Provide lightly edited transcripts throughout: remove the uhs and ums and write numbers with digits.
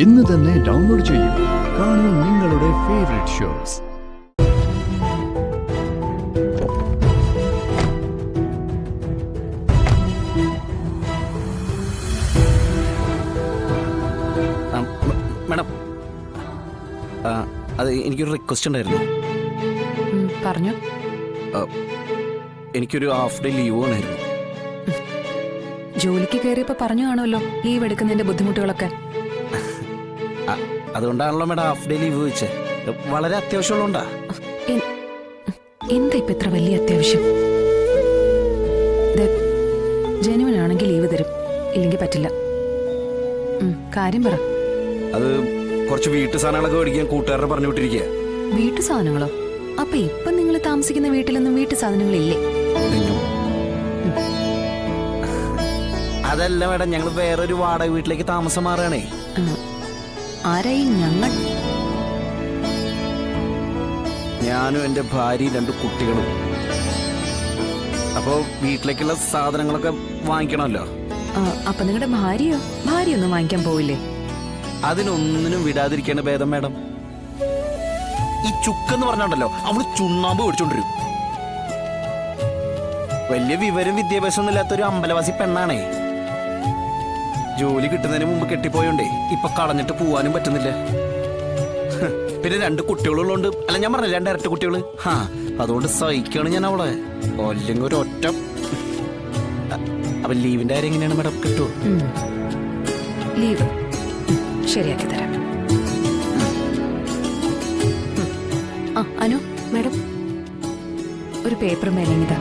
ഇന്ന് തന്നെ ഡൗൺലോഡ് ചെയ്യൂ. കാണൂ നിങ്ങളുടെ ഫേവറേറ്റ് ഷോസ്. മാഡം, അത് എനിക്കൊരു റിക്വസ്റ്റ് ഉണ്ടായിരുന്നു. പറഞ്ഞു. എനിക്കൊരു ഹാഫ് ഡേ ലീവ് വേണമായിരുന്നു. ജോലിക്ക് കയറിയപ്പോ പറഞ്ഞു കാണുമല്ലോ ലീവ് എടുക്കുന്നതിന്റെ ബുദ്ധിമുട്ടുകളൊക്കെ. അതുകൊണ്ടാണല്ലോ മാഡം ഹാഫ് ഡേ ലീവ് ചോദിച്ചേ. വളരെ അത്യാവശ്യമുള്ളതുകൊണ്ടാ. എന്താ ഇപ്പൊ ഇത്ര വലിയ അത്യാവശ്യം? ജനുവനാണെങ്കിൽ ലീവ് തരും, ഇല്ലെങ്കിൽ പറ്റില്ല. കാര്യം പറ. അത് കുറച്ച് വീട്ടു സാധനങ്ങളൊക്കെ മേടിക്കാൻ കൂട്ടുകാരെ പറഞ്ഞു വിട്ടിരിക്കുക. വീട്ടു സാധനങ്ങളോ? അപ്പൊ ഇപ്പൊ നിങ്ങൾ താമസിക്കുന്ന വീട്ടിലൊന്നും വീട്ടു സാധനങ്ങളില്ലേ? അതല്ല മാഡം, ഞങ്ങൾ വേറൊരു വാടക വീട്ടിലേക്ക് താമസം മാറുകയാണേ. ആരായി ഞങ്ങൾ? ഞാനും എൻ്റെ ഭാര്യയും 2 കുട്ടികളും. അപ്പോൾ വീട്ടിലേക്കുള്ള സാധനങ്ങളൊക്കെ വാങ്ങിക്കണമല്ലോ. അപ്പൊ നിങ്ങളുടെ ഭാര്യയൊന്നും വാങ്ങിക്കാൻ പോവില്ലേ? അതിനൊന്നിനും വിടാതിരിക്കേണ്ട ഭേദം മാഡം. ഈ ചുക്കെന്ന് പറഞ്ഞുണ്ടല്ലോ, അവള് ചുണ്ണാമ്പ് മേടിച്ചോണ്ടിരും. വലിയ വിവരം വിദ്യാഭ്യാസം ഇല്ലാത്തൊരു അമ്പലവാസി പെണ്ണാണേ. ജോലി കിട്ടുന്നതിന് മുമ്പ് കെട്ടിപ്പോയോണ്ടേ ഇപ്പൊ കളഞ്ഞിട്ട് പോവാനും പറ്റുന്നില്ല. പിന്നെ 2 കുട്ടികളുള്ളതുകൊണ്ട്, അല്ല ഞാൻ പറഞ്ഞില്ല 2 ഇരട്ട കുട്ടികള്. അതുകൊണ്ട് സഹിക്കാണ് ഞാൻ അവളെ. അല്ലെങ്കിൽ ഒരു ഒറ്റ. അപ്പൊ ലീവിന്റെ കാര്യം എങ്ങനെയാണ് മാഡം, കിട്ടുമോ? ലീവ് ശരിയാക്കി തരാം. അനു മാഡം, ഒരു പേപ്പറും വേണമെങ്കിതാ.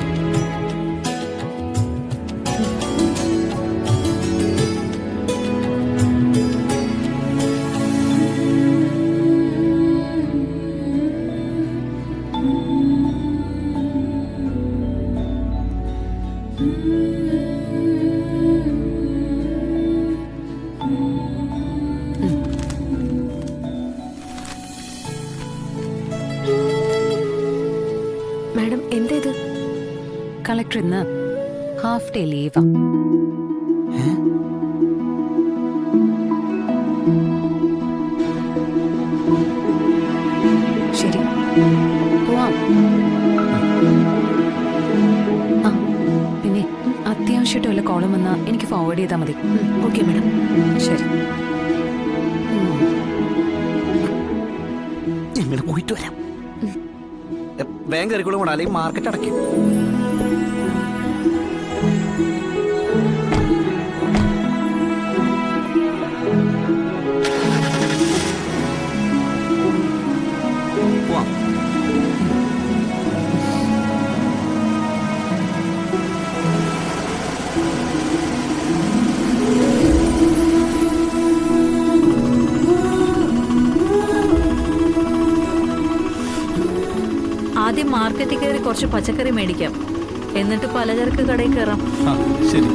മാഡം, എന്തേത്? കളക്ടർ ഇന്ന് ഹാഫ് ഡേ ലീവാ. ശരി, പോവാം. പിന്നെ അത്യാവശ്യമായിട്ട് വല്ല കോളും വന്നാൽ എനിക്ക് ഫോർവേഡ് ചെയ്താൽ മതി. ഓക്കെ മാഡം, ശരി. ഞങ്ങൾ പോയിട്ട് വരാം. ബാങ്ക് കറിക്കുളം കൂടെ, അല്ലെങ്കിൽ മാർക്കറ്റ് അടയ്ക്കും. പോവാം. ആദ്യം മാർക്കറ്റിൽ കയറി കുറച്ച് പച്ചക്കറി മേടിക്കാം, എന്നിട്ട് പലചരക്ക് കടയിൽ കയറാം. ശരി.